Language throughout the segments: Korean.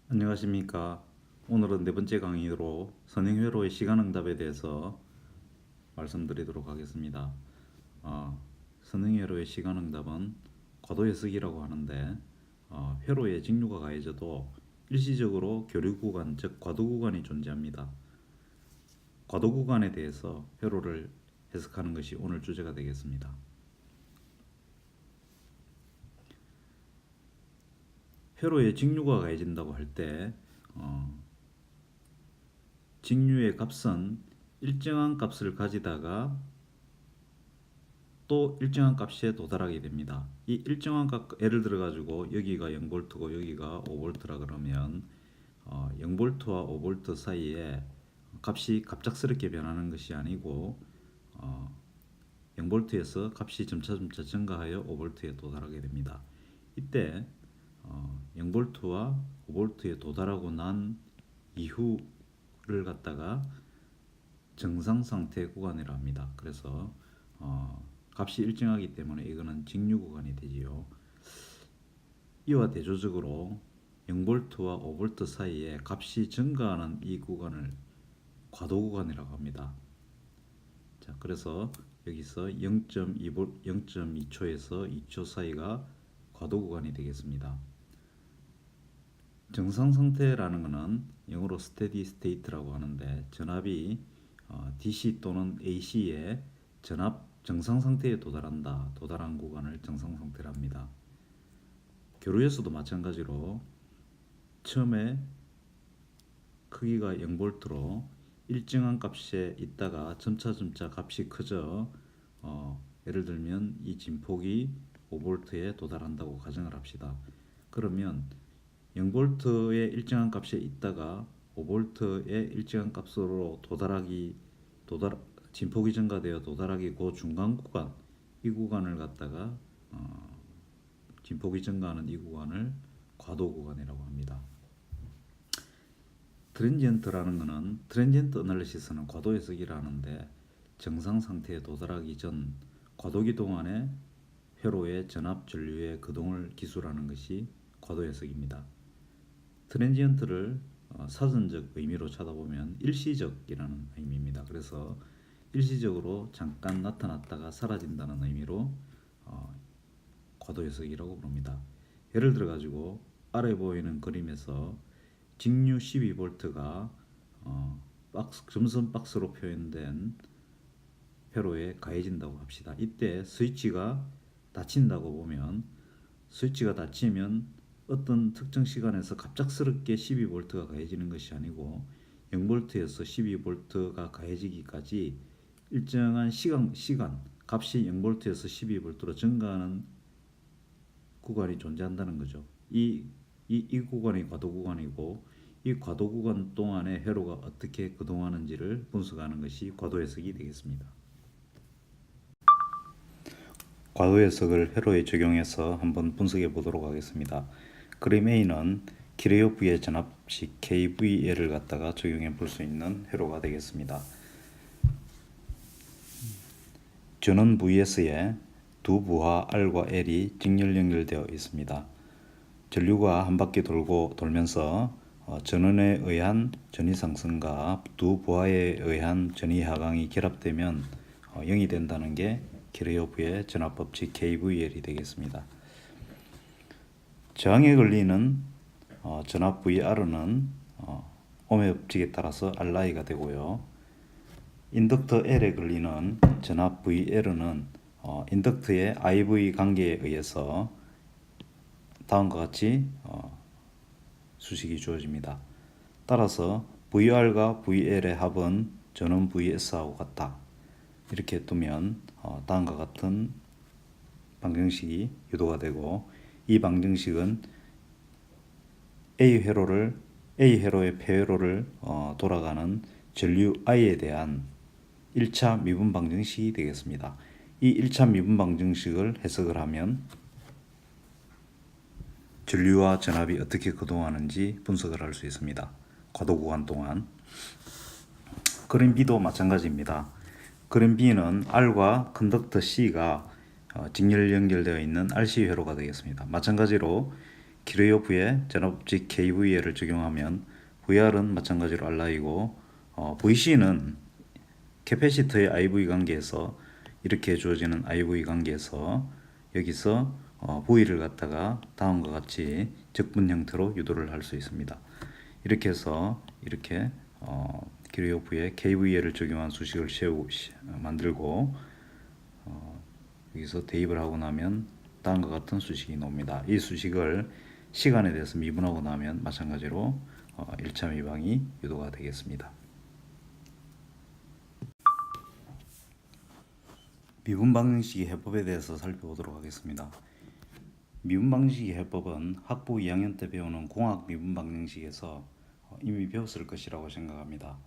안녕하십니까. 오늘은 네 번째 강의로 선행회로의 시간응답에 대해서 말씀드리도록 하겠습니다. 선행회로의 시간응답은 괄호해석이라고 하는데 회로에 직류가 가해져도 일시적으로 교류 구간, 즉 과도 구간이 존재합니다. 과도 구간에 대해서 회로를 해석하는 것이 오늘 주제가 되겠습니다. 회로에 직류가 가해진다고 할 때 직류의 값은 일정한 값을 가지다가 또 일정한 값에 도달하게 됩니다. 이 일정한 값, 예를 들어 가지고 여기가 0V고 여기가 5V라 그러면 0V와 5V 사이에 값이 갑작스럽게 변하는 것이 아니고 0V에서 값이 점차 증가하여 5V에 도달하게 됩니다. 이때 0V와 5V에 도달하고 난 이후를 갖다가 정상 상태 구간이라 합니다. 그래서 값이 일정하기 때문에 이거는 직류 구간이 되지요. 이와 대조적으로 0V와 5V 사이에 값이 증가하는 이 구간을 과도 구간이라고 합니다. 자, 그래서 여기서 0.2초에서 2초 사이가 과도 구간이 되겠습니다. 정상 상태라는 것은 영어로 steady state라고 하는데 전압이 DC 또는 AC의 전압 정상 상태에 도달한 구간을 정상 상태라 합니다. 교류에서도 마찬가지로 처음에 크기가 0V로 일정한 값에 있다가 점차 값이 커져 예를 들면 이 진폭이 5V에 도달한다고 가정을 합시다. 그러면 0V의 일정한 값에 있다가 5V의 일정한 값으로 진폭이 증가되어 도달하기 그 중간 구간, 이 구간을 갖다가 진폭이 증가하는 이 구간을 과도 구간이라고 합니다. 트랜지언트라는 것은 트랜지언트 어널리시스는 과도 해석이라 하는데 정상 상태에 도달하기 전 과도기 동안에 회로의 전압 전류의 거동을 기술하는 것이 과도 해석입니다. 트랜지언트를 사전적 의미로 찾아보면 일시적이라는 의미입니다. 그래서 일시적으로 잠깐 나타났다가 사라진다는 의미로 과도 해석이라고 부릅니다. 예를 들어 가지고 아래 보이는 그림에서 직류 12V가 점선 박스로 표현된 회로에 가해진다고 합시다. 이때 스위치가 닫힌다고 보면 스위치가 닫히면 어떤 특정 시간에서 갑작스럽게 12V가 가해지는 것이 아니고 0V에서 12V가 가해지기까지 일정한 시간 값이 0V에서 12V로 증가하는 구간이 존재한다는 거죠. 이 구간이 과도 구간이고 이 과도 구간 동안에 회로가 어떻게 거동하는지를 분석하는 것이 과도 해석이 되겠습니다. 과도 해석을 회로에 적용해서 한번 분석해 보도록 하겠습니다. 그림 A는 키레요프의 전압식 KVL을 갖다가 적용해 볼 수 있는 회로가 되겠습니다. 전원 VS에 두 부하 R과 L이 직렬 연결되어 있습니다. 전류가 한 바퀴 돌면서 전원에 의한 전위 상승과 두 부하에 의한 전위 하강이 결합되면 0이 된다는 게 키르호프의 전압법칙 KVL이 되겠습니다. 저항에 걸리는 전압 VR은 ohm의 법칙에 따라서 RI가 되고요. 인덕터 L에 걸리는 전압 VL은 인덕터의 IV 관계에 의해서 다음과 같이 수식이 주어집니다. 따라서 VR과 VL의 합은 전원 VS하고 같다. 이렇게 두면 다음과 같은 방정식이 유도가 되고 이 방정식은 A 회로의 폐회로를 돌아가는 전류 I에 대한 1차 미분 방정식이 되겠습니다. 이 1차 미분 방정식을 해석을 하면 전류와 전압이 어떻게 거동하는지 분석을 할 수 있습니다. 과도 구간 동안. 그림 B도 마찬가지입니다. 그림 B는 R과 컨덕터 C가 직렬 연결되어 있는 RC 회로가 되겠습니다. 마찬가지로 기뢰요부에 전압법칙 KVL을 적용하면 VR은 마찬가지로 R이고 VC는 캐패시터의 IV 관계에서 이렇게 주어지는 IV 관계에서 여기서 V를 갖다가 다음과 같이 적분 형태로 유도를 할 수 있습니다. 이렇게 해서 이렇게 기뢰요부에 KVL을 적용한 수식을 만들고 여기서 대입을 하고 나면 다음과 같은 수식이 나옵니다. 이 수식을 시간에 대해서 미분하고 나면 마찬가지로 1차 미방이 유도가 되겠습니다. 미분 방정식의 해법에 대해서 살펴보도록 하겠습니다. 미분 방정식의 해법은 학부 2학년 때 배우는 공학 미분 방정식에서 이미 배웠을 것이라고 생각합니다.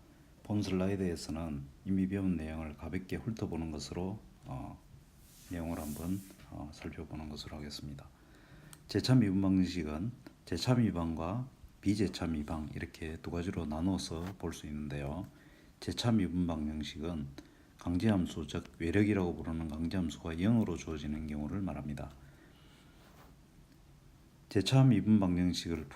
본 슬라이드에서는 이미 배운 내용을 가볍게 훑어보는 것으로 내용을 한번 살펴보는 것으로 하겠습니다. 제차 미분 방정식은 제차 미방과 비제차 미방 이렇게 두 가지로 나누어서 볼 수 있는데요. 제차 미분 방정식은 강제함수, 즉 외력이라고 부르는 강제함수가 0으로 주어지는 경우를 말합니다. 제차 미분 방정식을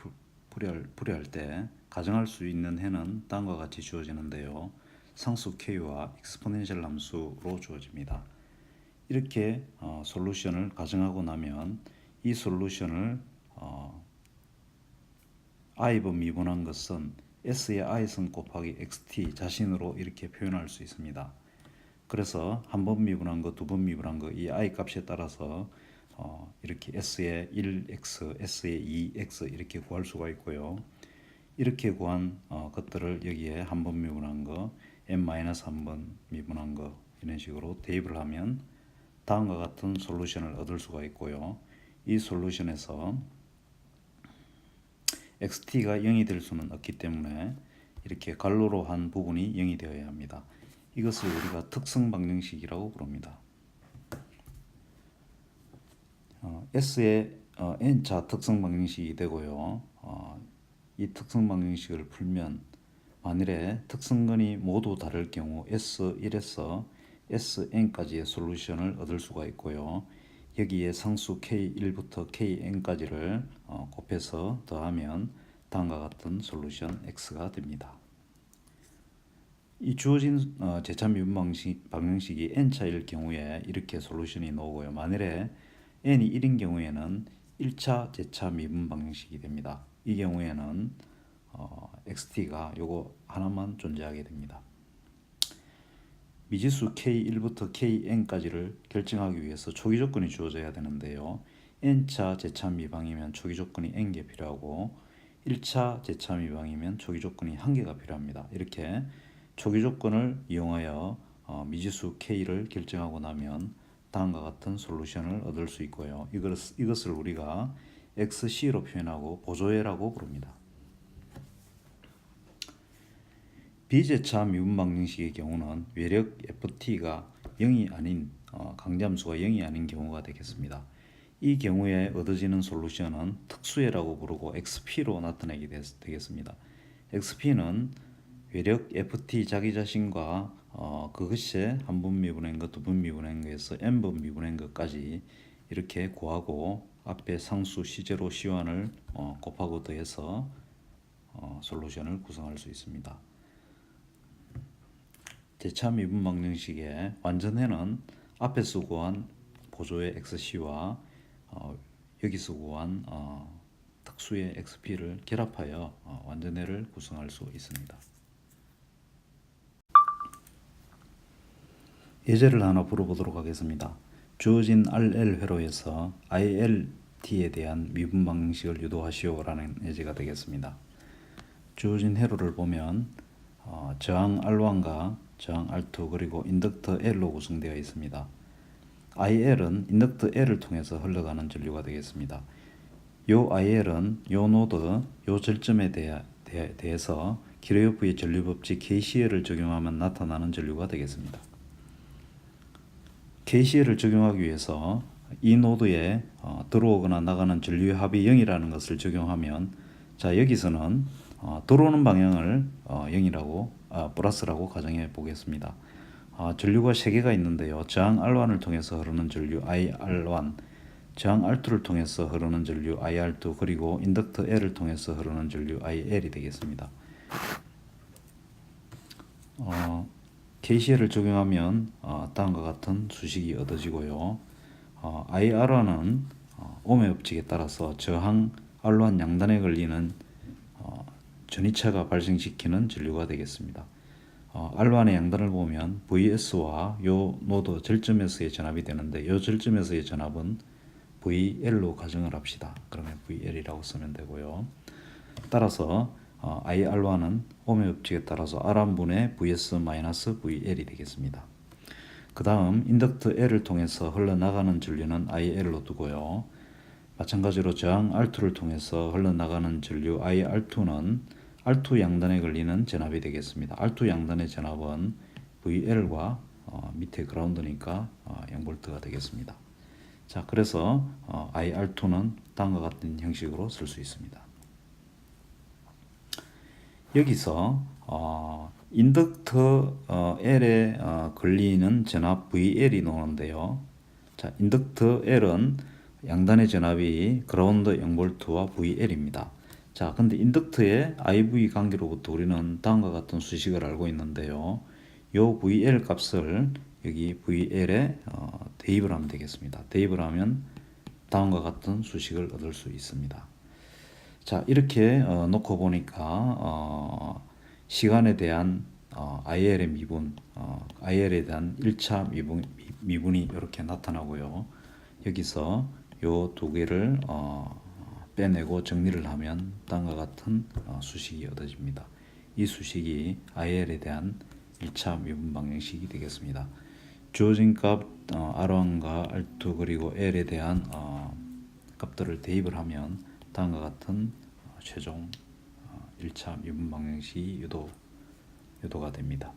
풀이할 때 가정할 수 있는 해는 다음과 같이 주어지는데요. 상수 k와 익스포넨셜 함수로 주어집니다. 이렇게 솔루션을 가정하고 나면 이 솔루션을 i번 미분한 것은 s의 i승 곱하기 xt 자신으로 이렇게 표현할 수 있습니다. 그래서 한 번 미분한 거, 두 번 미분한 거 이 i 값에 따라서 이렇게 s의 1x, s의 2x 이렇게 구할 수가 있고요. 이렇게 구한 것들을 여기에 한 번 미분한 거, n-1번 미분한 거 이런 식으로 대입을 하면 다음과 같은 솔루션을 얻을 수가 있고요. 이 솔루션에서 xt가 0이 될 수는 없기 때문에 이렇게 갈로로 한 부분이 0이 되어야 합니다. 이것을 우리가 특성 방정식이라고 부릅니다. S의 n차 특성 방정식이 되고요. 이 특성 방정식을 풀면 만일에 특성근이 모두 다를 경우 S1에서 Sn까지의 솔루션을 얻을 수가 있고요. 여기에 상수 K1부터 Kn까지를 곱해서 더하면 다음과 같은 솔루션 X가 됩니다. 이 주어진 제차 미분 방정식이 n차일 경우에 이렇게 솔루션이 나오고요. 만일에 n이 1인 경우에는 1차 제차 미분 방정식이 됩니다. 이 경우에는 xt가 요거 하나만 존재하게 됩니다. 미지수 k1부터 kn까지를 결정하기 위해서 초기 조건이 주어져야 되는데요. n차 제차 미방이면 초기 조건이 n개 필요하고 1차 제차 미방이면 초기 조건이 1개가 필요합니다. 이렇게 초기 조건을 이용하여 미지수 k를 결정하고 나면 다음과 같은 솔루션을 얻을 수 있고요. 이것을 우리가 xc로 표현하고 보조해라고 부릅니다. 비제차 미분 방정식의 경우는 외력 ft가 0이 아닌 강제함수가 0이 아닌 경우가 되겠습니다. 이 경우에 얻어지는 솔루션은 특수해라고 부르고 xp로 나타내게 되겠습니다. xp는 외력 ft 자기 자신과 그것이 한 번 미분한 것, 두 번 미분한 것에서 n번 미분한 것까지 이렇게 구하고 앞에 상수 C0, C1을 곱하고 더해서 솔루션을 구성할 수 있습니다. 제차 미분 방정식의 완전해는 앞에서 구한 보조의 XC와 여기서 구한 특수의 XP를 결합하여 완전해를 구성할 수 있습니다. 예제를 하나 풀어보도록 하겠습니다. 주어진 RL 회로에서 ILT에 대한 미분 방정식을 유도하시오라는 예제가 되겠습니다. 주어진 회로를 보면 저항 R1과 저항 R2 그리고 인덕터 L로 구성되어 있습니다. IL은 인덕터 L을 통해서 흘러가는 전류가 되겠습니다. 요 IL은 요 노드, 요 절점에 대해서 키르요프의 전류법칙 KCL을 적용하면 나타나는 전류가 되겠습니다. KCL을 적용하기 위해서 이 노드에 들어오거나 나가는 전류의 합이 0이라는 것을 적용하면 자 여기서는 들어오는 방향을 0이라고 플러스라고 가정해 보겠습니다. 전류가 3개가 있는데요. 저항 R1을 통해서 흐르는 전류 IR1, 저항 R2를 통해서 흐르는 전류 IR2 그리고 인덕터 L을 통해서 흐르는 전류 IL이 되겠습니다. KCL을 적용하면 다음과 같은 수식이 얻어지고요. IR1은 ohm의 법칙에 따라서 저항 R1 양단에 걸리는 전이차가 발생시키는 전류가 되겠습니다. R1의 양단을 보면 VS와 요 노드 절점에서의 전압이 되는데 요 절점에서의 전압은 VL로 가정을 합시다. 그러면 VL이라고 쓰면 되고요. 따라서 IR1은 ohm의 법칙에 따라서 R1분의 VS-VL이 되겠습니다. 그 다음 인덕터 L을 통해서 흘러나가는 전류는 IL로 두고요. 마찬가지로 저항 R2를 통해서 흘러나가는 전류 IR2는 R2 양단에 걸리는 전압이 되겠습니다. R2 양단의 전압은 VL과 밑에 그라운드니까 0V가 되겠습니다. 자, 그래서 IR2는 다음과 같은 형식으로 쓸 수 있습니다. 여기서 인덕터 L에 걸리는 전압 VL이 나오는데요. 자, 인덕터 L은 양단의 전압이 그라운드 0V와 VL입니다. 자, 근데 인덕터의 IV 관계로부터 우리는 다음과 같은 수식을 알고 있는데요. 요 VL 값을 여기 VL에 대입을 하면 되겠습니다. 대입을 하면 다음과 같은 수식을 얻을 수 있습니다. 자, 이렇게 놓고 보니까 시간에 대한 IL의 미분, IL에 대한 1차 미분이 이렇게 나타나고요. 여기서 요 두 개를 빼내고 정리를 하면 다음과 같은 수식이 얻어집니다. 이 수식이 IL에 대한 1차 미분 방정식이 되겠습니다. 주어진 값 R1과 R2 그리고 L에 대한 값들을 대입을 하면 다음과 같은 최종 1차 미분 방정식이 유도가 됩니다.